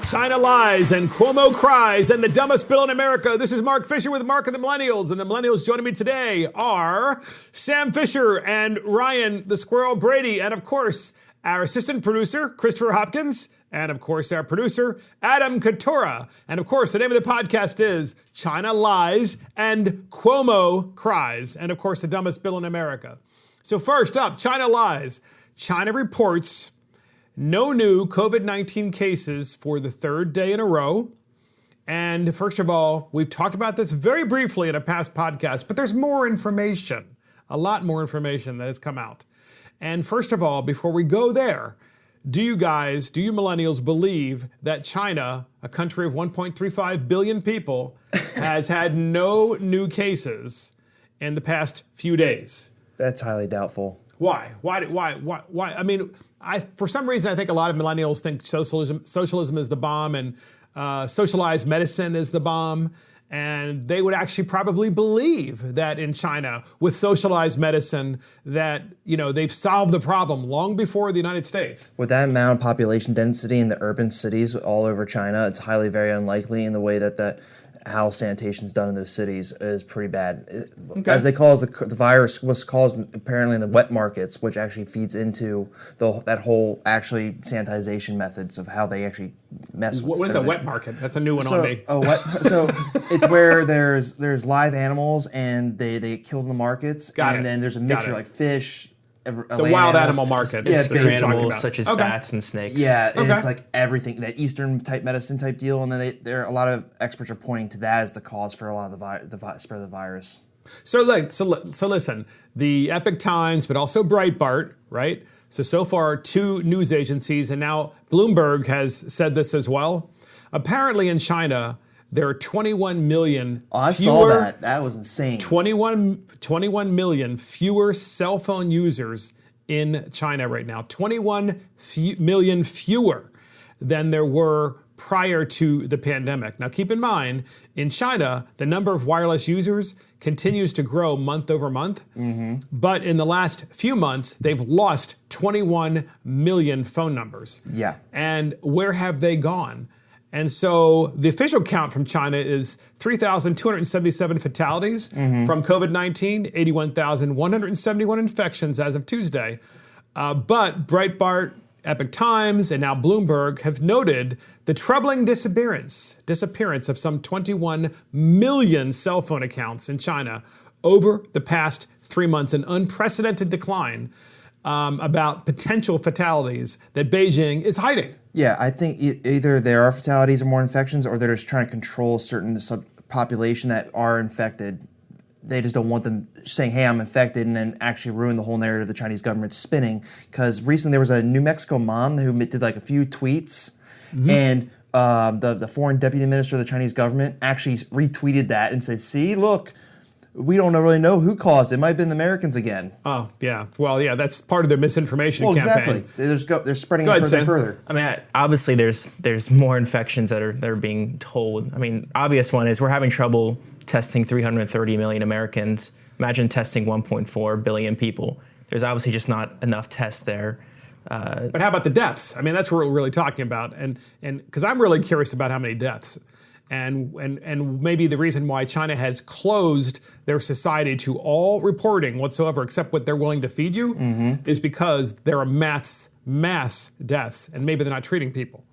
China lies and Cuomo cries and the dumbest bill in America. This is Mark Fisher with Mark and the Millennials. And the Millennials joining me today are Sam Fisher and Ryan the Squirrel Brady. And of course, our assistant producer, Christopher Hopkins. And of course, our producer, Adam Katora. And of course, the name of the podcast is China Lies and Cuomo Cries. And of course, the dumbest bill in America. So first up, China lies. China reports no new COVID-19 cases for the third day in a row. And first of all, we've talked about this very briefly in a past podcast, but there's more information, a lot more information that has come out. And first of all, before we go there, do you millennials believe that China, a country of 1.35 billion people, has had no new cases in the past few days? That's highly doubtful. Why? Why? I mean, for some reason, I think a lot of millennials think socialism is the bomb and socialized medicine is the bomb. And they would actually probably believe that in China, with socialized medicine, that, they've solved the problem long before the United States. With that amount of population density in the urban cities all over China, it's highly very unlikely in the way that how sanitation is done in those cities is pretty bad. Okay. As they call it, the virus was caused apparently in the wet markets, which actually feeds into that whole actually sanitization methods of how they actually mess with. What is a wet market? That's a new one on me. So it's where there's live animals and they get killed in the markets, then there's a mixture like fish. The wild animal markets. Yeah, there's animals such as bats and snakes. Yeah, and it's like everything, that Eastern type medicine type deal, and then a lot of experts are pointing to that as the cause for a lot of the spread of the virus. So listen, the Epoch Times, but also Breitbart, right? So far, two news agencies, and now Bloomberg has said this as well. Apparently in China, there are 21 million I saw that. That was insane. 21 million fewer cell phone users in China right now. 21 million fewer than there were prior to the pandemic. Now, keep in mind, in China, the number of wireless users continues to grow month over month. Mm-hmm. But in the last few months, they've lost 21 million phone numbers. Yeah. And where have they gone? And so the official count from China is 3,277 fatalities from COVID-19, 81,171 infections as of Tuesday. But Breitbart, Epoch Times, and now Bloomberg have noted the troubling disappearance of some 21 million cell phone accounts in China over the past 3 months, an unprecedented decline about potential fatalities that Beijing is hiding. Yeah, I think either there are fatalities or more infections, or they're just trying to control a certain subpopulation that are infected. They just don't want them saying, hey, I'm infected, and then actually ruin the whole narrative the Chinese government's spinning. Because recently there was a New Mexico mom who did like a few tweets, and the foreign deputy minister of the Chinese government actually retweeted that and said, see, look, we don't really know who caused it. It might have been the Americans again. Oh, yeah. Well, yeah, that's part of their misinformation campaign. Exactly. They're spreading it further and further. I mean, obviously there's more infections that are being told. I mean, obvious one is we're having trouble testing 330 million Americans. Imagine testing 1.4 billion people. There's obviously just not enough tests there. But how about the deaths? I mean, that's what we're really talking about. And because I'm really curious about how many deaths. And maybe the reason why China has closed their society to all reporting whatsoever, except what they're willing to feed you, is because there are mass deaths, and maybe they're not treating people,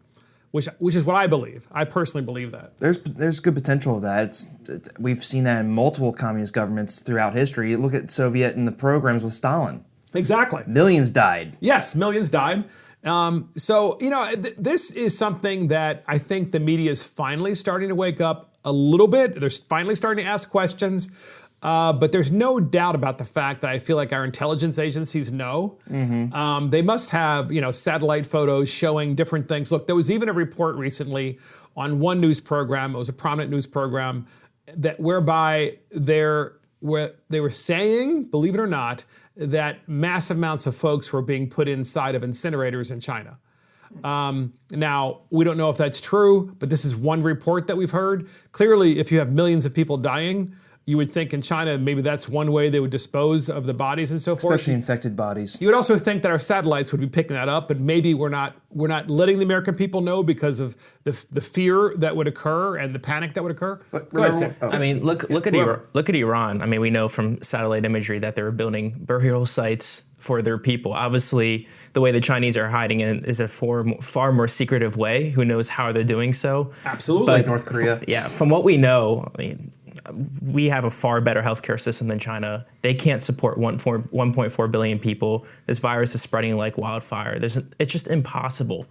which is what I believe. I personally believe that. There's good potential of that. We've seen that in multiple communist governments throughout history. Look at Soviet and the programs with Stalin. Exactly. Millions died. Yes, millions died. This is something that I think the media is finally starting to wake up a little bit. They're finally starting to ask questions. But there's no doubt about the fact that I feel like our intelligence agencies know. They must have, satellite photos showing different things. Look, there was even a report recently on one news program. It was a prominent news program whereby they were saying, believe it or not, that massive amounts of folks were being put inside of incinerators in China. Now, we don't know if that's true, but this is one report that we've heard. Clearly, if you have millions of people dying, you would think in China, maybe that's one way they would dispose of the bodies and so forth. Especially infected bodies. You would also think that our satellites would be picking that up, but maybe we're not letting the American people know because of the fear that would occur and the panic that would occur. But Go ahead, remember- Sam. I mean, look at Iran. I mean, we know from satellite imagery that they were building burial sites for their people. Obviously, the way the Chinese are hiding it is a far more secretive way. Who knows how they're doing so? Absolutely. Like North Korea. From what we know, I mean, we have a far better healthcare system than China. They can't support 1.4 billion people. This virus is spreading like wildfire. It's just impossible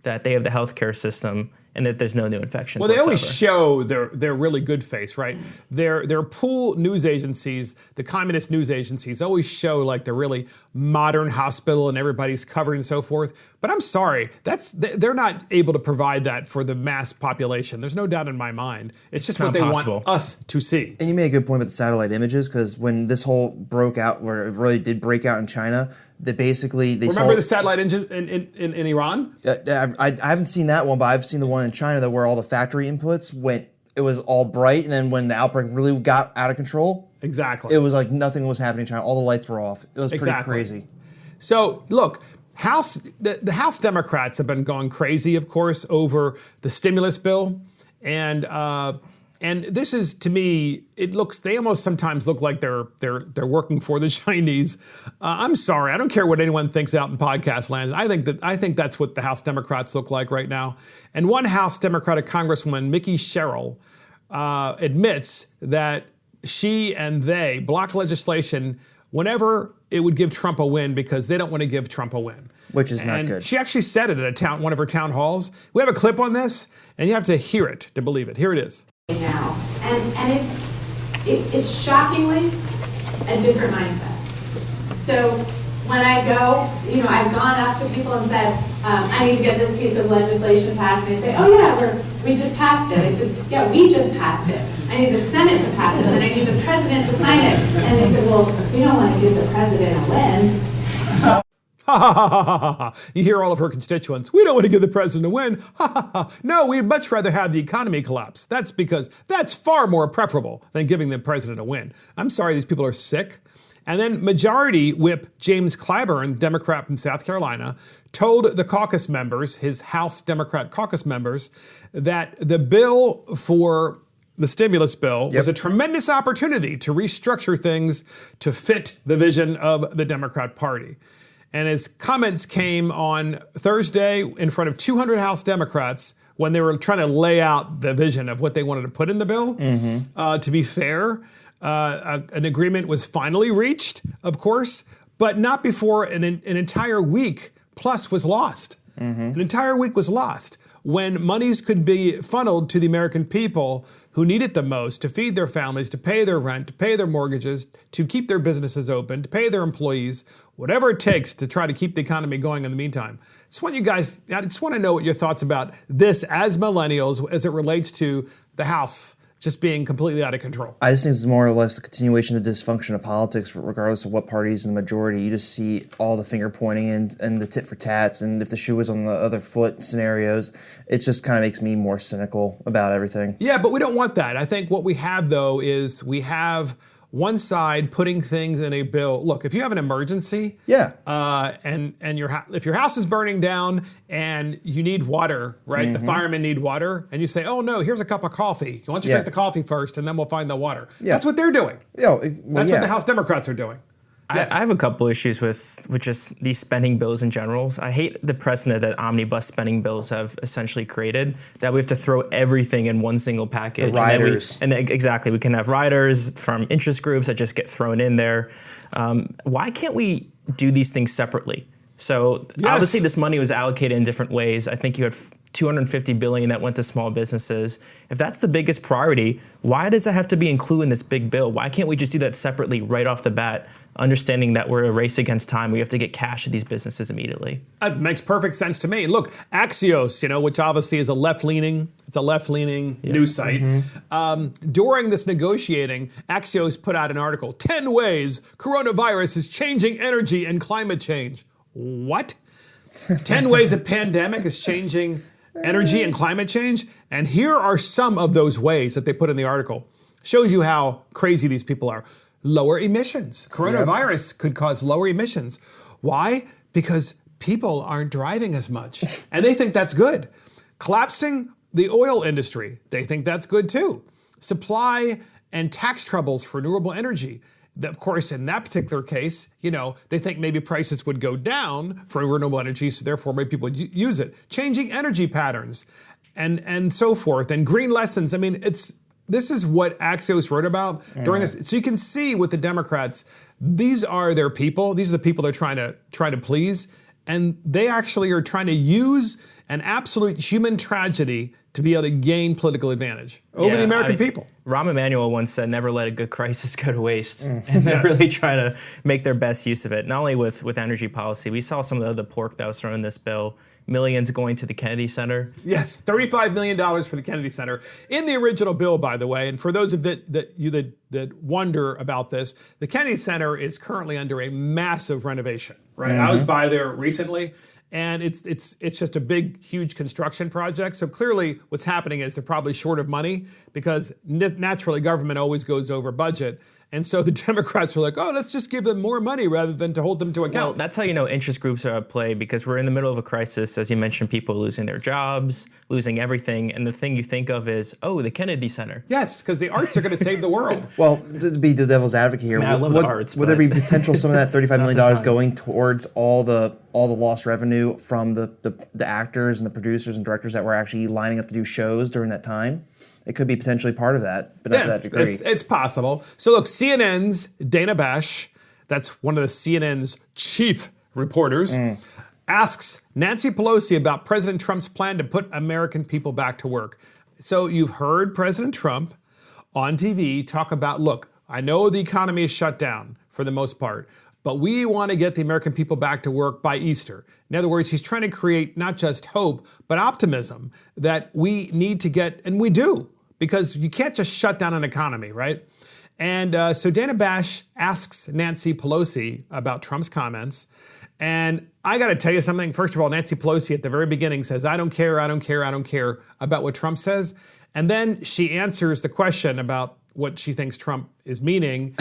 that they have the healthcare system and that there's no new infections. Well, they always whatsoever. show their really good face, right? Their pool news agencies, the communist news agencies, always show like the really modern hospital and everybody's covered and so forth. But I'm sorry, they're not able to provide that for the mass population. There's no doubt in my mind. It's just what they possible. want us to see. And you made a good point about the satellite images, because when this whole broke out, where it really did break out in China, that basically they Remember saw, the satellite engine in Iran? I haven't seen that one, but I've seen the one in China that where all the factory inputs went. It was all bright, and then when the outbreak really got out of control, Exactly. it was like nothing was happening in China. All the lights were off. It was pretty Exactly. crazy. So look, the House Democrats have been going crazy, of course, over the stimulus bill, and this is, to me, they almost sometimes look like they're working for the Chinese. I'm sorry, I don't care what anyone thinks out in podcast land. I think that's what the House Democrats look like right now. And one House Democratic Congresswoman, Mickey Sherrill, admits that she and they block legislation whenever it would give Trump a win because they don't want to give Trump a win. Which is not And good. she actually said it at one of her town halls. We have a clip on this, and you have to hear it to believe it. Here it is. Now, and it's shockingly a different mindset. So when I go, I've gone up to people and said, I need to get this piece of legislation passed, and they say, oh yeah, we just passed it. I said, yeah, we just passed it. I need the Senate to pass it, and then I need the President to sign it. And they said, well, we don't want to give the President a win. Ha ha ha ha ha ha. You hear all of her constituents. We don't want to give the president a win. Ha ha ha. No, we'd much rather have the economy collapse. That's because that's far more preferable than giving the president a win. I'm sorry, these people are sick. And then Majority Whip James Clyburn, Democrat from South Carolina, told the caucus members, his House Democrat caucus members, that the bill for the stimulus bill was a tremendous opportunity to restructure things to fit the vision of the Democrat Party. And his comments came on Thursday in front of 200 House Democrats when they were trying to lay out the vision of what they wanted to put in the bill. To be fair, an agreement was finally reached, of course, but not before an entire week plus was lost. An entire week was lost when monies could be funneled to the American people who need it the most to feed their families, to pay their rent, to pay their mortgages, to keep their businesses open, to pay their employees, whatever it takes to try to keep the economy going in the meantime. I just want to know what your thoughts about this as millennials as it relates to the House just being completely out of control. I just think it's more or less the continuation of the dysfunction of politics, regardless of what party is in the majority. You just see all the finger pointing and the tit for tats, and if the shoe was on the other foot scenarios, it just kind of makes me more cynical about everything. Yeah, but we don't want that. I think what we have, though, is we have one side putting things in a bill. Look, if you have an emergency, and if your house is burning down and you need water, right? The firemen need water, and you say, "Oh no, here's a cup of coffee. Why don't you drink the coffee first, and then we'll find the water." That's what they're doing. That's what the House Democrats are doing. Yes. I have a couple issues with just these spending bills in general. I hate the precedent that omnibus spending bills have essentially created, that we have to throw everything in one single package. The riders. Exactly. We can have riders from interest groups that just get thrown in there. Why can't we do these things separately? So obviously this money was allocated in different ways. I think you had $250 billion that went to small businesses. If that's the biggest priority, why does it have to be included in this big bill? Why can't we just do that separately right off the bat, understanding that we're a race against time? We have to get cash to these businesses immediately. That makes perfect sense to me. Look, Axios, which obviously is a left-leaning news site. During this negotiating, Axios put out an article, 10 ways coronavirus is changing energy and climate change. What? 10 ways a pandemic is changing energy and climate change? And here are some of those ways that they put in the article. Shows you how crazy these people are. Lower emissions. Coronavirus could cause lower emissions. Why? Because people aren't driving as much. And they think that's good. Collapsing the oil industry. They think that's good too. Supply and tax troubles for renewable energy. Of course, in that particular case, they think maybe prices would go down for renewable energy, so therefore maybe people would use it. Changing energy patterns and so forth. And green lessons. I mean, this is what Axios wrote about during this. So you can see with the Democrats, these are their people. These are the people they're trying to please. And they actually are trying to use an absolute human tragedy to be able to gain political advantage over the American people. Rahm Emanuel once said, never let a good crisis go to waste. And they're really trying to make their best use of it. Not only with energy policy, we saw some of the other pork that was thrown in this bill. Millions going to the Kennedy Center. Yes, $35 million for the Kennedy Center. In the original bill, by the way, and for those of that wonder about this, the Kennedy Center is currently under a massive renovation, right? I was by there recently, and it's just a big, huge construction project. So clearly what's happening is they're probably short of money because naturally government always goes over budget. And so the Democrats are like, oh, let's just give them more money rather than to hold them to account. Well, that's how you know interest groups are at play, because we're in the middle of a crisis. As you mentioned, people losing their jobs, losing everything. And the thing you think of is, oh, the Kennedy Center. Yes, because the arts are going to save the world. Well, to be the devil's advocate here, I love the arts, would there be potential some of that $35 million going towards all the lost revenue from the actors and the producers and directors that were actually lining up to do shows during that time? It could be potentially part of that, but not to that degree. It's possible. So look, CNN's Dana Bash, that's one of the CNN's chief reporters, asks Nancy Pelosi about President Trump's plan to put American people back to work. So you've heard President Trump on TV talk about, look, I know the economy is shut down for the most part, but we want to get the American people back to work by Easter. In other words, he's trying to create not just hope, but optimism that we need to get, and we do. Because you can't just shut down an economy, right? And so Dana Bash asks Nancy Pelosi about Trump's comments. And I got to tell you something. First of all, Nancy Pelosi at the very beginning says, I don't care about what Trump says. And then she answers the question about what she thinks Trump is meaning.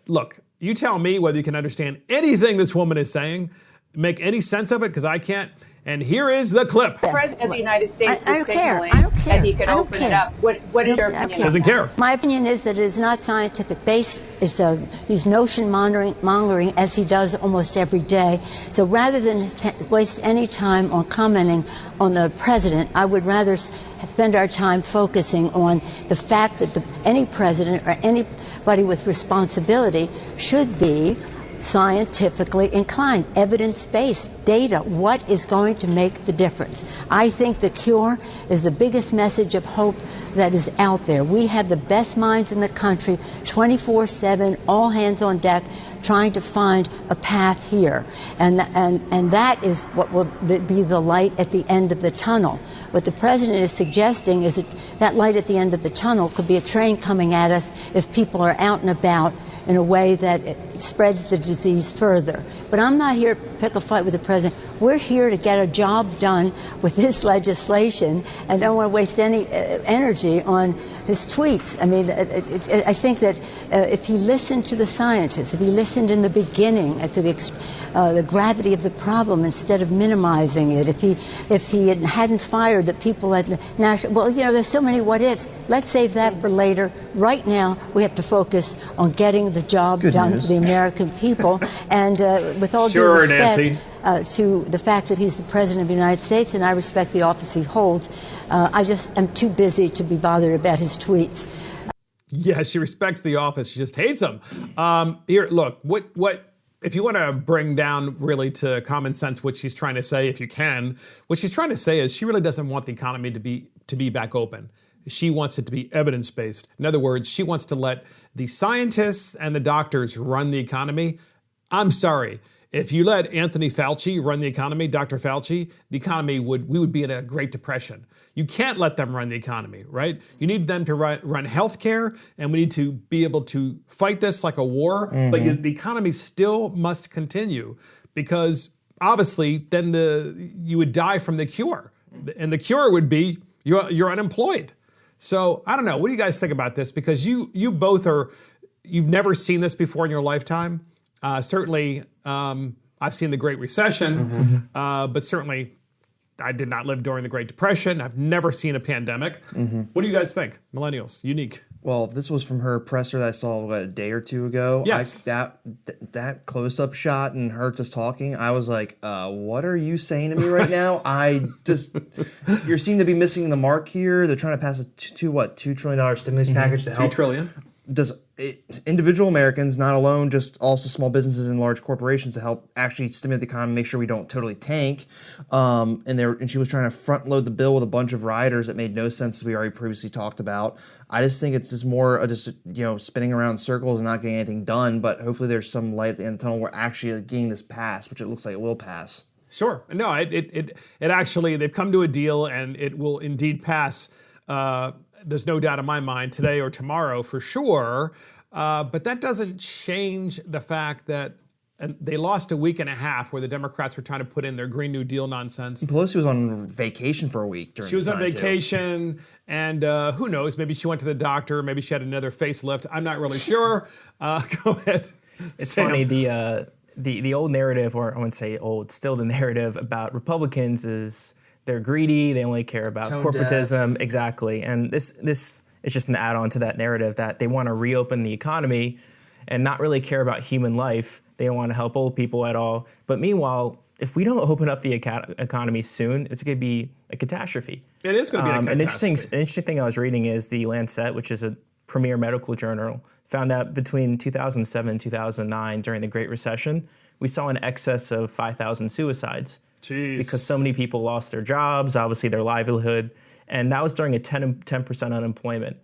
Look, you tell me whether you can understand anything this woman is saying, make any sense of it, because I can't. And here is the clip. The President of the United States is signaling I don't care. that he could open it up. What is your opinion? She doesn't care. My opinion is that it is not scientific based. He's notion mongering as he does almost every day. So rather than waste any time on commenting on the president, I would rather spend our time focusing on the fact that any president or anybody with responsibility should be scientifically inclined, evidence-based, data. What is going to make the difference? I think the cure is the biggest message of hope that is out there. We have the best minds in the country, 24/7, all hands on deck, trying to find a path here. And that is what will be the light at the end of the tunnel. What the president is suggesting is that light at the end of the tunnel could be a train coming at us if people are out and about in a way that it spreads the disease further. But I'm not here to pick a fight with the president. We're here to get a job done with this legislation, and don't want to waste any energy on his tweets. I mean, I think that if he listened to the scientists, if he listened in the beginning to the gravity of the problem instead of minimizing it, if he hadn't fired the people at the national, well, there's so many what ifs. Let's save that for later. Right now, we have to focus on getting the job done for the American people. And with all due respect to the fact that he's the President of the United States, and I respect the office he holds, I just am too busy to be bothered about his tweets. Yeah, she respects the office. She just hates him. Here, look, what if you want to bring down really to common sense what she's trying to say, if you can, what she's trying to say is she really doesn't want the economy to be back open. She wants it to be evidence-based. In other words, she wants to let the scientists and the doctors run the economy. I'm sorry. If you let Anthony Fauci run the economy, Dr. Fauci, the economy we would be in a Great Depression. You can't let them run the economy, right? You need them to run healthcare, and we need to be able to fight this like a war. But the economy still must continue, because obviously then you would die from the cure, and the cure would be you're unemployed. So I don't know. What do you guys think about this? Because you both you've never seen this before in your lifetime. Certainly, I've seen the Great Recession, but certainly I did not live during the Great Depression. I've never seen a pandemic. What do you guys think? Millennials, unique. Well, this was from her presser that I saw a day or two ago. Yes. That close-up shot and her just talking, I was like, what are you saying to me right now? You seem to be missing the mark here. They're trying to pass a $2 trillion stimulus package to help. $2 trillion. Individual Americans, not alone, just also small businesses and large corporations to help actually stimulate the economy, make sure we don't totally tank. And she was trying to front load the bill with a bunch of riders that made no sense, as we already previously talked about. I just think it's just more spinning around in circles and not getting anything done. But hopefully there's some light at the end of the tunnel. We're actually getting this passed, which it looks like it will pass. Sure. No, it actually, they've come to a deal and it will indeed pass. There's no doubt in my mind today or tomorrow for sure. But that doesn't change the fact that they lost a week and a half where the Democrats were trying to put in their Green New Deal nonsense. Pelosi was on vacation for a week during She was this on time, vacation, and who knows, maybe she went to the doctor, maybe she had another facelift. I'm not really sure. Go ahead. It's Sam. funny, the old narrative, or I wouldn't say old, still the narrative about Republicans is they're greedy, they only care about Tone corporatism. deaf. Exactly. And this is just an add-on to that narrative that they want to reopen the economy and not really care about human life. They don't want to help old people at all. But meanwhile, if we don't open up the economy soon, it's going to be a catastrophe. It is going to be a catastrophe. An interesting thing I was reading is the Lancet, which is a premier medical journal, found that between 2007 and 2009, during the Great Recession, we saw an excess of 5,000 suicides. Jeez. Because so many people lost their jobs, obviously their livelihood, and that was during a 10% unemployment.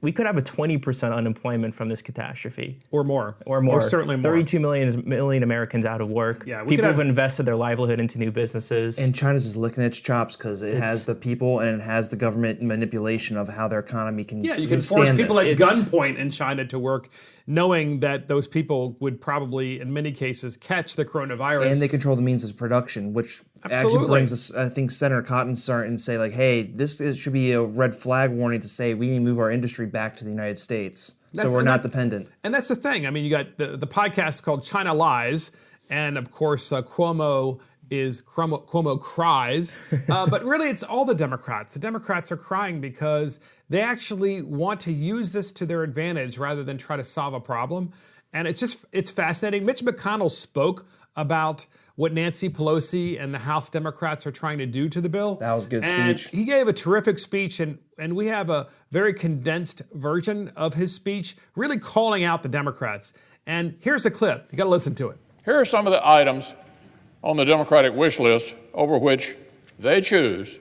We could have a 20% unemployment from this catastrophe. Or more. Or certainly more. 32 million Americans out of work. Yeah, people have invested their livelihood into new businesses. And China's just licking its chops because it has the people and it has the government manipulation of how their economy can Yeah, you can force people at It's- gunpoint in China to work, knowing that those people would probably, in many cases, catch the coronavirus. And they control the means of production, which Absolutely. actually brings us, I think, Senator Cotton starting and say, like, hey, should be a red flag warning to say we need to move our industry back to the United States so we're not dependent. And that's the thing. I mean, you got the podcast called China Lies, and of course, Cuomo Cries. But really, it's all the Democrats. The Democrats are crying because they actually want to use this to their advantage rather than try to solve a problem. And it's fascinating. Mitch McConnell spoke about what Nancy Pelosi and the House Democrats are trying to do to the bill. That was a good And speech. he gave a terrific speech, and we have a very condensed version of his speech, really calling out the Democrats. And here's a clip. You got to listen to it. Here are some of the items on the Democratic wish list over which they choose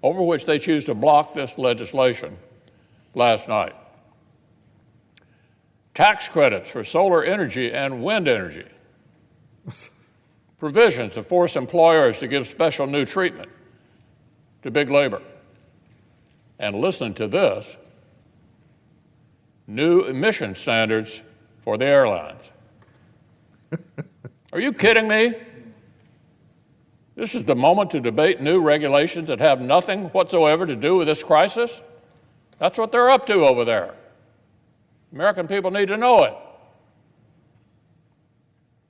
to block this legislation last night. Tax credits for solar energy and wind energy. Provisions to force employers to give special new treatment to big labor. And listen to this, new emission standards for the airlines. Are you kidding me? This is the moment to debate new regulations that have nothing whatsoever to do with this crisis? That's what they're up to over there. American people need to know it.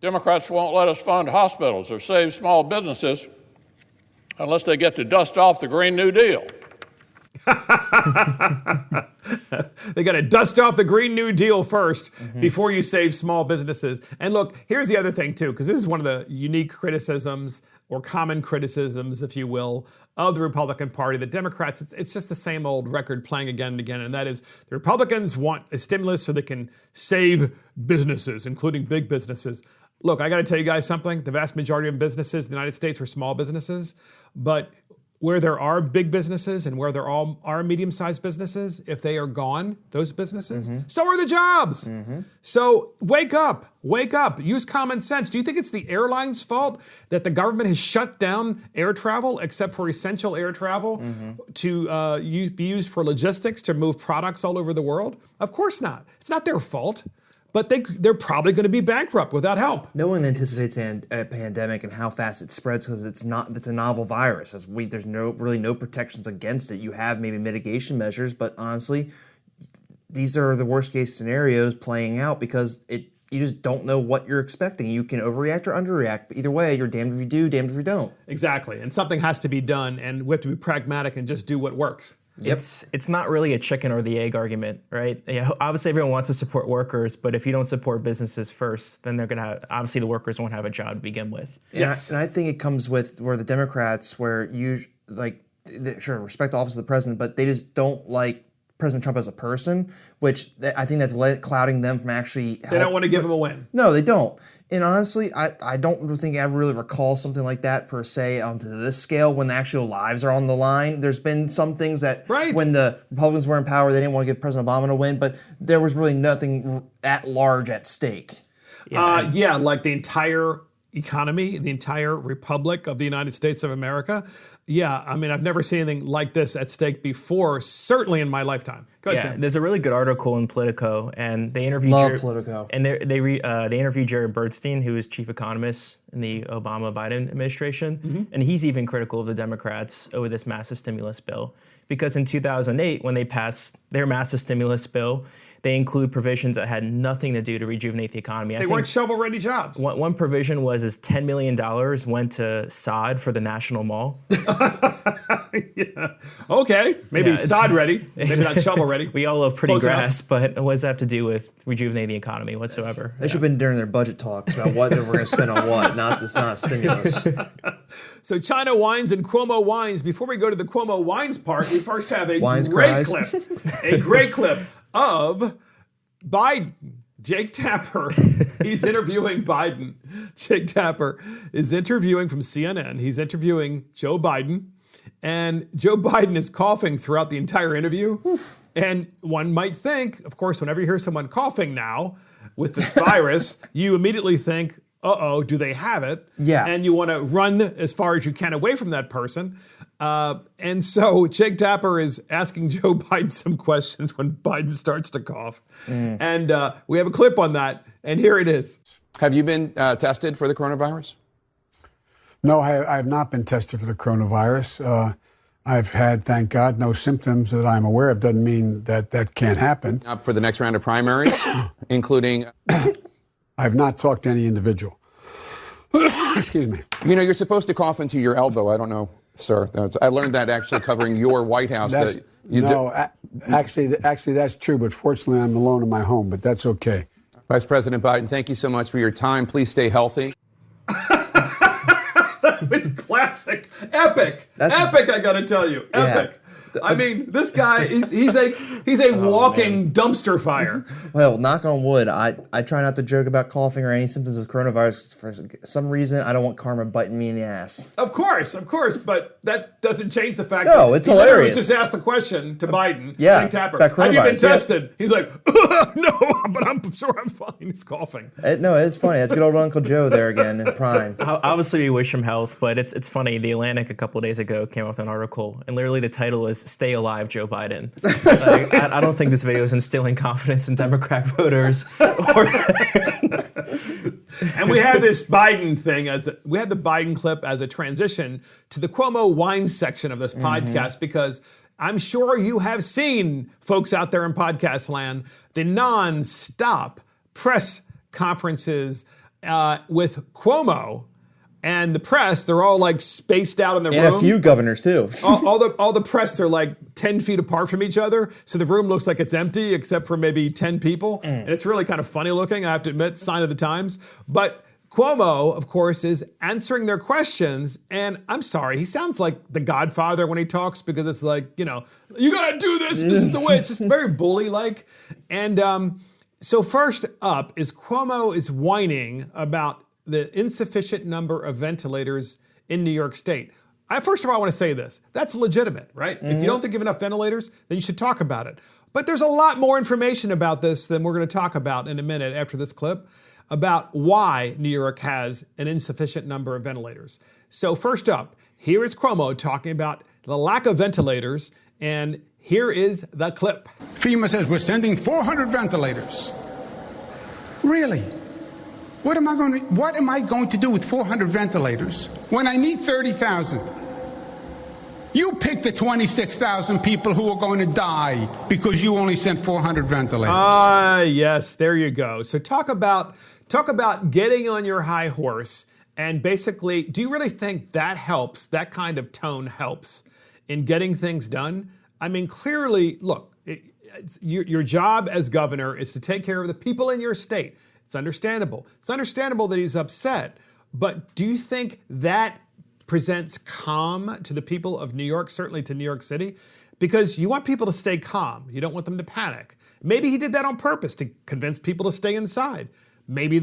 Democrats won't let us fund hospitals or save small businesses unless they get to dust off the Green New Deal. They got to dust off the Green New Deal first before you save small businesses. And look, here's the other thing, too, because this is one of the unique criticisms or common criticisms, if you will, of the Republican Party. The Democrats, it's just the same old record playing again and again, and that is the Republicans want a stimulus so they can save businesses, including big businesses. Look, I got to tell you guys something. The vast majority of businesses in the United States are small businesses, but where there are big businesses and where there are medium-sized businesses, if they are gone, those businesses, so are the jobs. So wake up, use common sense. Do you think it's the airline's fault that the government has shut down air travel, except for essential air travel to be used for logistics to move products all over the world? Of course not. It's not their fault. but they're probably going to be bankrupt without help. No one anticipates a pandemic and how fast it spreads because it's a novel virus. There's really no protections against it. You have maybe mitigation measures, but honestly, these are the worst case scenarios playing out because you just don't know what you're expecting. You can overreact or underreact, but either way, you're damned if you do, damned if you don't. Exactly, and something has to be done, and we have to be pragmatic and just do what works. Yep. It's not really a chicken or the egg argument, right? Yeah, obviously, everyone wants to support workers, but if you don't support businesses first, then they're going to obviously the workers won't have a job to begin with. Yes. And I think it comes with where the Democrats, where sure, respect the office of the president, but they just don't like President Trump as a person, which I think that's clouding them from actually. They don't want to give him a win. No, they don't. And honestly, I don't think I really recall something like that per se onto this scale when the actual lives are on the line. There's been some things that when the Republicans were in power, they didn't want to give President Obama a win, but there was really nothing at large at stake. Like the entire economy, the entire Republic of the United States of America. Yeah, I mean, I've never seen anything like this at stake before, certainly in my lifetime. Go ahead, Sam. There's a really good article in Politico, and they interviewed Politico. And they interviewed Jared Bernstein, who is chief economist in the Obama-Biden administration, and he's even critical of the Democrats over this massive stimulus bill because in 2008, when they passed their massive stimulus bill, they include provisions that had nothing to do to rejuvenate the economy. They weren't shovel-ready jobs. One provision was $10 million went to sod for the National Mall. Yeah. Okay, maybe sod-ready, maybe not shovel-ready. We all love pretty Close grass, enough. but what does that have to do with rejuvenating the economy whatsoever? They should have been during their budget talks about what we're going to spend on what. It's not a stimulus. So China wines and Cuomo wines. Before we go to the Cuomo wines part, we first have a Wines great cries. clip. A great clip of Biden. Jake Tapper, he's interviewing Biden. Jake Tapper is interviewing from CNN. He's interviewing Joe Biden. And Joe Biden is coughing throughout the entire interview. And one might think, of course, whenever you hear someone coughing now with this virus, you immediately think, do they have it? Yeah. And you want to run as far as you can away from that person. And so Jake Tapper is asking Joe Biden some questions when Biden starts to cough. And we have a clip on that, and here it is. Have you been tested for the coronavirus? No, I have not been tested for the coronavirus. I've had, thank God, no symptoms that I'm aware of. Doesn't mean that can't happen. Up for the next round of primaries, including... I have not talked to any individual. Excuse me. You know, you're supposed to cough into your elbow. I don't know, sir. I learned that actually covering your White House. Actually, that's true, but fortunately, I'm alone in my home, but that's okay. Vice President Biden, thank you so much for your time. Please stay healthy. It's classic. Epic. Epic, I gotta tell you. Epic. Yeah. I mean, this guy, he's a walking dumpster fire. Well, knock on wood, I try not to joke about coughing or any symptoms of coronavirus. For some reason, I don't want karma biting me in the ass. Of course, but that doesn't change the fact No, that it's he hilarious. Just asked the question to Biden. Yeah, Jake Tapper. about Have you been coronavirus, yeah. tested? He's like, no, but I'm sure I'm fine. He's coughing. No, it's funny. That's good old Uncle Joe there again in prime. Obviously, we wish him health, but it's funny. The Atlantic a couple of days ago came out with an article, and literally the title is "Stay Alive, Joe Biden." I don't think this video is instilling confidence in Democrat voters. And we have this Biden thing we have the Biden clip as a transition to the Cuomo wine section of this podcast, because I'm sure you have seen, folks out there in podcast land, the non-stop press conferences with Cuomo and the press. They're all like spaced out in the room. And a few governors too. all the press are like 10 feet apart from each other, so the room looks like it's empty except for maybe 10 people. And it's really kind of funny looking, I have to admit, sign of the times. But Cuomo, of course, is answering their questions, and I'm sorry, he sounds like the Godfather when he talks, because it's like, you gotta do this, this is the way. It's just very bully-like. And so first up is Cuomo is whining about the insufficient number of ventilators in New York State. First of all, I want to say this. That's legitimate, right? If you don't think you have enough ventilators, then you should talk about it. But there's a lot more information about this than we're going to talk about in a minute after this clip, about why New York has an insufficient number of ventilators. So first up, here is Cuomo talking about the lack of ventilators, and here is the clip. FEMA says we're sending 400 ventilators. Really? What am I going to do with 400 ventilators when I need 30,000? You pick the 26,000 people who are going to die because you only sent 400 ventilators. Yes, there you go. So talk about getting on your high horse, and basically, do you really think that helps, that kind of tone helps in getting things done? I mean, clearly, look, your job as governor is to take care of the people in your state. It's understandable. It's understandable that he's upset, but do you think that presents calm to the people of New York, certainly to New York City? Because you want people to stay calm. You don't want them to panic. Maybe he did that on purpose to convince people to stay inside. Maybe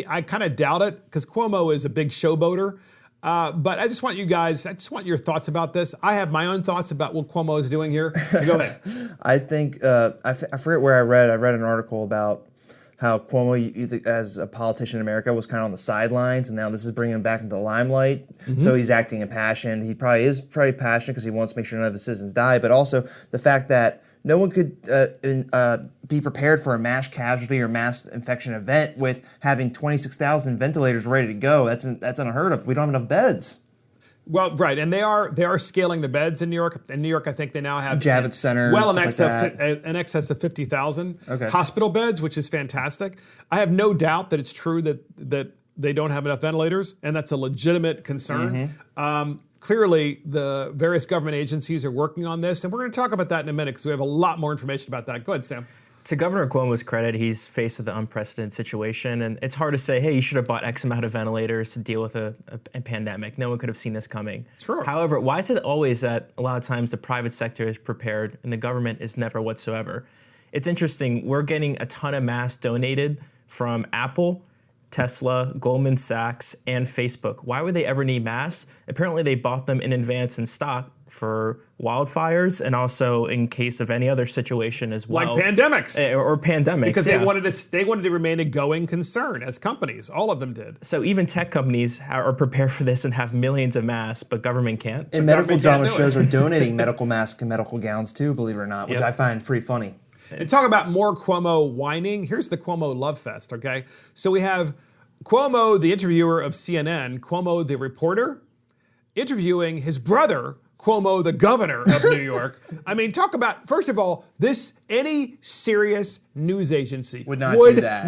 I kind of doubt it, because Cuomo is a big showboater. But I just want your thoughts about this. I have my own thoughts about what Cuomo is doing here. Go ahead. I think, I forget where I read an article about how Cuomo, as a politician in America, was kind of on the sidelines, and now this is bringing him back into the limelight. Mm-hmm. So he's acting impassioned. He probably is passionate because he wants to make sure none of his citizens die, but also the fact that no one could be prepared for a mass casualty or mass infection event with having 26,000 ventilators ready to go. That's unheard of. We don't have enough beds. Well, right, and they are scaling the beds in New York. In New York, I think they now have Javits Center, well in excess of 50,000 hospital beds, which is fantastic. I have no doubt that it's true that they don't have enough ventilators, and that's a legitimate concern. Mm-hmm. Clearly, the various government agencies are working on this, and we're going to talk about that in a minute because we have a lot more information about that. Go ahead, Sam. To Governor Cuomo's credit, he's faced with an unprecedented situation, and it's hard to say, hey, you should have bought X amount of ventilators to deal with a pandemic. No one could have seen this coming. Sure. However, why is it always that a lot of times the private sector is prepared and the government is never whatsoever? It's interesting. We're getting a ton of masks donated from Apple, Tesla, Goldman Sachs, and Facebook. Why would they ever need masks? Apparently, they bought them in advance in stock for wildfires and also in case of any other situation as well. Like pandemics. Or pandemics, because they wanted to remain a going concern as companies. All of them did. So even tech companies are prepared for this and have millions of masks, but government can't. And medical drama shows are donating medical masks and medical gowns too, believe it or not, which I find pretty funny. And talk about more Cuomo whining. Here's the Cuomo love fest, okay? So we have Cuomo, the interviewer of CNN, Cuomo, the reporter, interviewing his brother, Cuomo, the governor of New York. I mean, talk about, first of all, any serious news agency would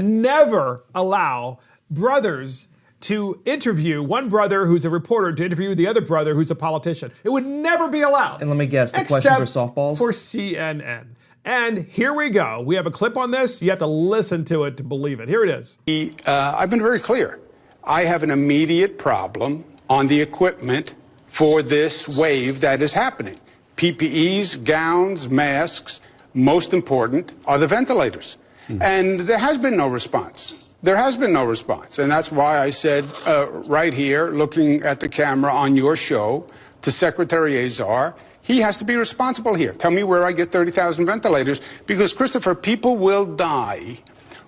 never allow brothers to interview one brother who's a reporter to interview the other brother who's a politician. It would never be allowed. And let me guess, the questions are softballs? For CNN. And here we go. We have a clip on this. You have to listen to it to believe it. Here it is. I've been very clear. I have an immediate problem on the equipment for this wave that is happening. PPEs, gowns, masks, most important are the ventilators. And there has been no response. There has been no response. And that's why I said right here, looking at the camera on your show, to Secretary Azar, he has to be responsible here. Tell me where I get 30,000 ventilators. Because, Christopher, people will die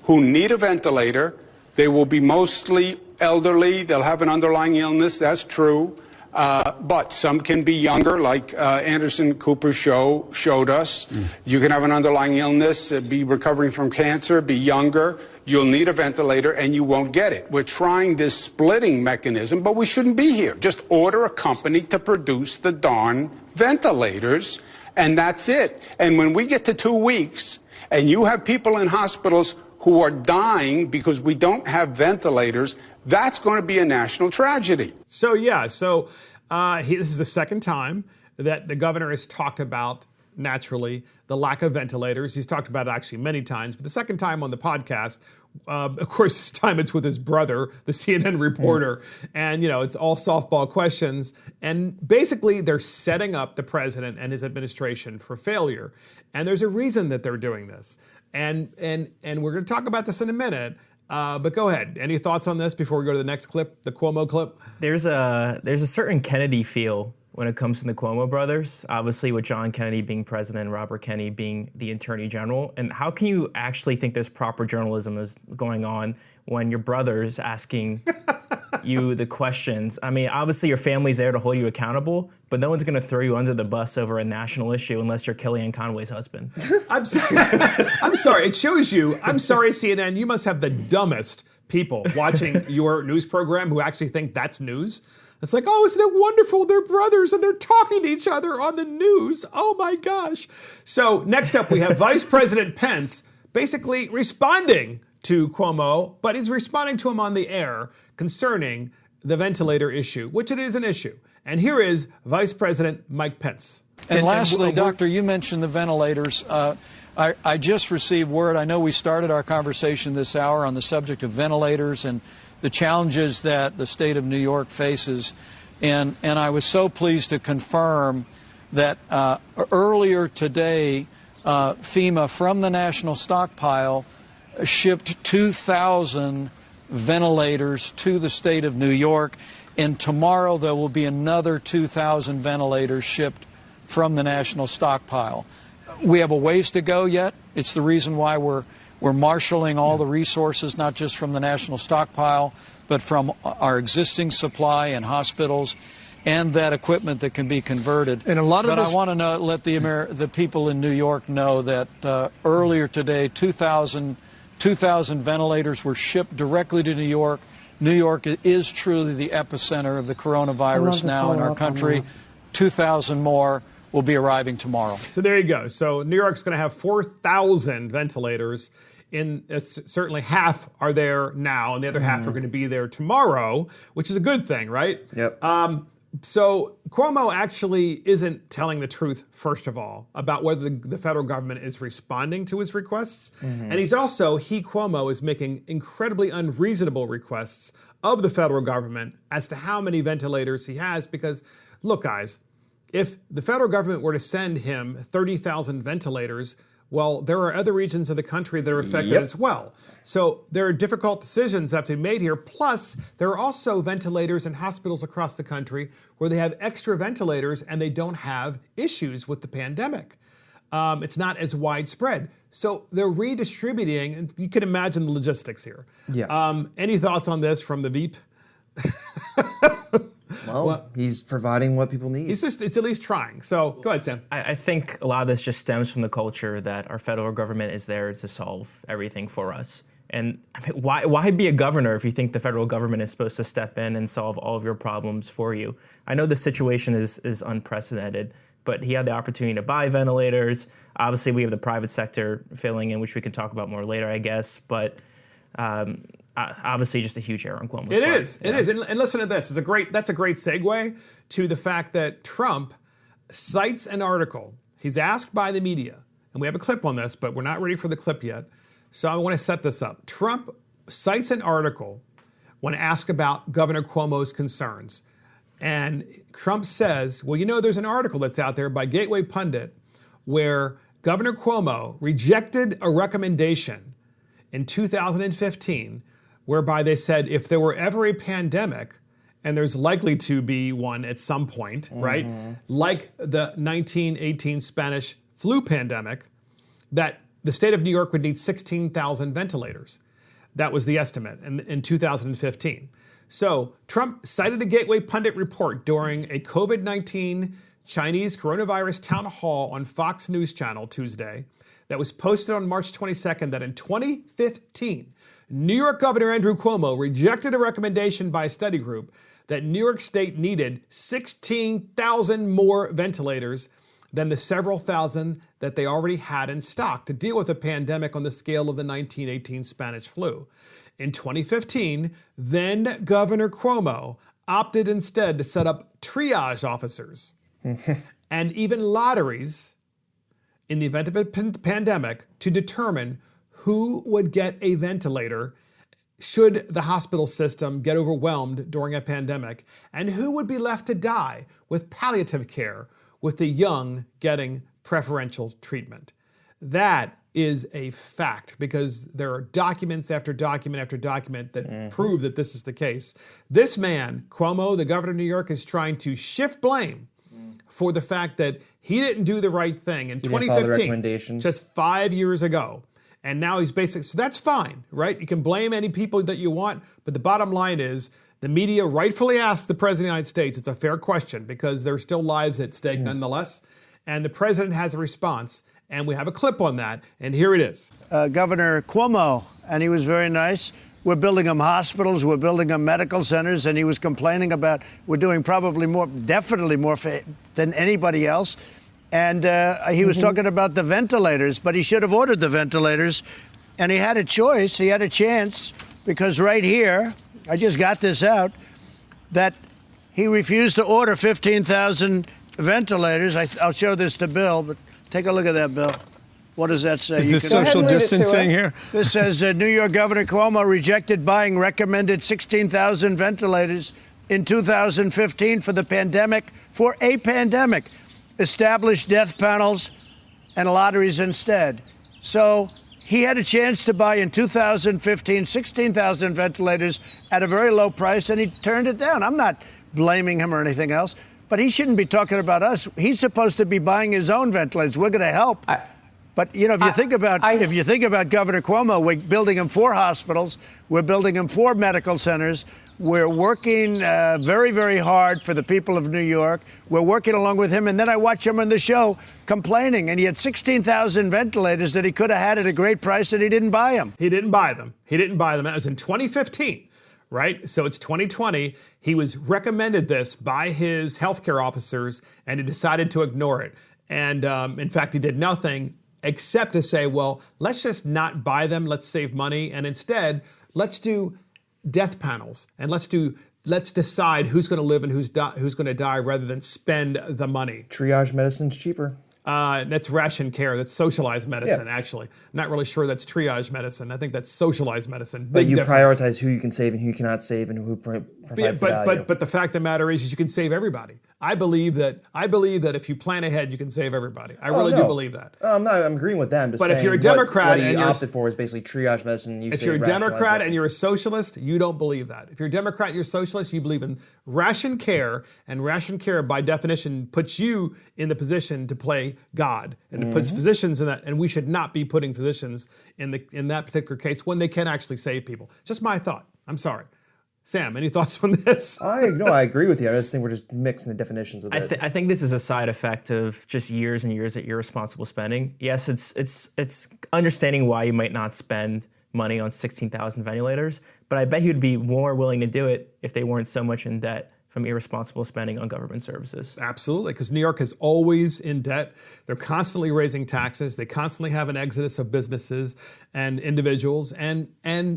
who need a ventilator. They will be mostly elderly. They'll have an underlying illness. That's true. But some can be younger, like Anderson Cooper's show showed us. You can have an underlying illness, be recovering from cancer, be younger. You'll need a ventilator, and you won't get it. We're trying this splitting mechanism, but we shouldn't be here. Just order a company to produce the darn ventilators, and that's it. And when we get to 2 weeks, and you have people in hospitals who are dying because we don't have ventilators, that's going to be a national tragedy. So, this is the second time that the governor has talked about, naturally, the lack of ventilators. He's talked about it actually many times, but the second time on the podcast, of course, this time it's with his brother, the CNN reporter, and, it's all softball questions. And basically, they're setting up the president and his administration for failure. And there's a reason that they're doing this. And we're going to talk about this in a minute. But go ahead. Any thoughts on this before we go to the next clip, the Cuomo clip? There's a certain Kennedy feel when it comes to the Cuomo brothers, obviously with John Kennedy being president and Robert Kennedy being the attorney general. And how can you actually think there's proper journalism is going on when your brother's asking you the questions. I mean, obviously your family's there to hold you accountable, but no one's going to throw you under the bus over a national issue unless you're Kellyanne Conway's husband. I'm sorry. It shows you. I'm sorry, CNN. You must have the dumbest people watching your news program who actually think that's news. It's like, oh, isn't it wonderful? They're brothers and they're talking to each other on the news. Oh my gosh. So next up, we have Vice President Pence basically responding to Cuomo, but he's responding to him on the air concerning the ventilator issue, which it is an issue. And here is Vice President Mike Pence. And lastly, Doctor, you mentioned the ventilators. I just received word. I know we started our conversation this hour on the subject of ventilators and the challenges that the state of New York faces. And I was so pleased to confirm that earlier today, FEMA from the national stockpile shipped 2,000 ventilators to the state of New York. And tomorrow there will be another 2,000 ventilators shipped from the national stockpile. We have a ways to go yet. It's the reason why we're marshaling all the resources, not just from the national stockpile, but from our existing supply in hospitals and that equipment that can be converted. And a lot of I want to let the people in New York know that earlier today, 2,000 ventilators were shipped directly to New York. New York is truly the epicenter of the coronavirus now in our country. 2,000 more will be arriving tomorrow. So there you go. So New York's going to have 4,000 ventilators. Certainly half are there now, and the other half are going to be there tomorrow, which is a good thing, right? Yep. So Cuomo actually isn't telling the truth, first of all, about whether the federal government is responding to his requests. And he's also, Cuomo, is making incredibly unreasonable requests of the federal government as to how many ventilators he has. Because, look, guys, if the federal government were to send him 30,000 ventilators, well, there are other regions of the country that are affected as well. So there are difficult decisions that have to be made here. Plus, there are also ventilators in hospitals across the country where they have extra ventilators and they don't have issues with the pandemic. It's not as widespread. So they're redistributing, and you can imagine the logistics here. Yeah. Any thoughts on this from the Veep? Well, he's providing what people need. It's at least trying. So go ahead, Sam. I think a lot of this just stems from the culture that our federal government is there to solve everything for us. And I mean, why be a governor if you think the federal government is supposed to step in and solve all of your problems for you? I know the situation is unprecedented, but he had the opportunity to buy ventilators. Obviously, we have the private sector filling in, which we can talk about more later, I guess. But obviously, just a huge error on Cuomo's part. It is. And listen to this. That's a great segue to the fact that Trump cites an article. He's asked by the media, and we have a clip on this, but we're not ready for the clip yet. So I want to set this up. Trump cites an article when asked about Governor Cuomo's concerns. And Trump says, well, you know, there's an article that's out there by Gateway Pundit where Governor Cuomo rejected a recommendation in 2015 whereby they said if there were ever a pandemic, and there's likely to be one at some point, right? Like the 1918 Spanish flu pandemic, that the state of New York would need 16,000 ventilators. That was the estimate in 2015. So Trump cited a Gateway Pundit report during a COVID-19 Chinese coronavirus town hall on Fox News Channel Tuesday that was posted on March 22nd that in 2015, New York Governor Andrew Cuomo rejected a recommendation by a study group that New York State needed 16,000 more ventilators than the several thousand that they already had in stock to deal with a pandemic on the scale of the 1918 Spanish flu. In 2015, then Governor Cuomo opted instead to set up triage officers and even lotteries in the event of a pandemic to determine who would get a ventilator should the hospital system get overwhelmed during a pandemic, and who would be left to die with palliative care, with the young getting preferential treatment. That is a fact because there are documents after document after document that prove that this is the case. This man, Cuomo, the governor of New York, is trying to shift blame for the fact that he didn't do the right thing in 2015, just 5 years ago. And now he's basically, so that's fine, right? You can blame any people that you want, but the bottom line is The media rightfully asked the President of the United States. It's a fair question because there are still lives at stake nonetheless. And the President has a response. And we have a clip on that. And here it is. Governor Cuomo, and he was very nice. We're building them hospitals, we're building them medical centers, and he was complaining about we're doing probably more, definitely more than anybody else. And he was talking about the ventilators, but he should have ordered the ventilators. And he had a choice, he had a chance, because right here, I just got this out, that he refused to order 15,000 ventilators. I'll show this to Bill, but take a look at that, Bill. What does that say? Is this social distancing here? This says New York Governor Cuomo rejected buying recommended 16,000 ventilators in 2015 for a pandemic. Established death panels and lotteries instead. So he had a chance to buy in 2015 16,000 ventilators at a very low price, and he turned it down. I'm not blaming him or anything else, but he shouldn't be talking about us. He's supposed to be buying his own ventilators. We're going to help. But, you know, if you think about Governor Cuomo, we're building him 4 hospitals. We're building him 4 medical centers. We're working very, very hard for the people of New York. We're working along with him. And then I watch him on the show complaining. And he had 16,000 ventilators that he could have had at a great price, and he didn't buy them. He didn't buy them. That was in 2015, right? So it's 2020. He was recommended this by his healthcare officers, and he decided to ignore it. And in fact, he did nothing except to say, well, let's just not buy them. Let's save money. And instead, let's do death panels, and let's decide who's going to live and who's going to die rather than spend the money. Triage medicine's cheaper. That's ration care. That's socialized medicine, actually. Not really sure that's triage medicine. I think that's socialized medicine. But you prioritize who you can save and who you cannot save and who provides value. But the fact of the matter is you can save everybody. I believe that if you plan ahead, you can save everybody. I really do believe that. I'm agreeing with them. But if you're a Democrat what he opted for is basically triage medicine. If you're a Democrat and you're a socialist, you don't believe that. If you're a Democrat and you're a socialist, you believe in ration care, and ration care by definition puts you in the position to play God, and it puts physicians in that. And we should not be putting physicians in that particular case when they can actually save people. Just my thought. I'm sorry. Sam, any thoughts on this? I agree with you. I just think we're just mixing the definitions of it. I think this is a side effect of just years and years of irresponsible spending. Yes, it's understanding why you might not spend money on 16,000 ventilators, but I bet you'd be more willing to do it if they weren't so much in debt from irresponsible spending on government services. Absolutely, because New York is always in debt. They're constantly raising taxes. They constantly have an exodus of businesses and individuals, and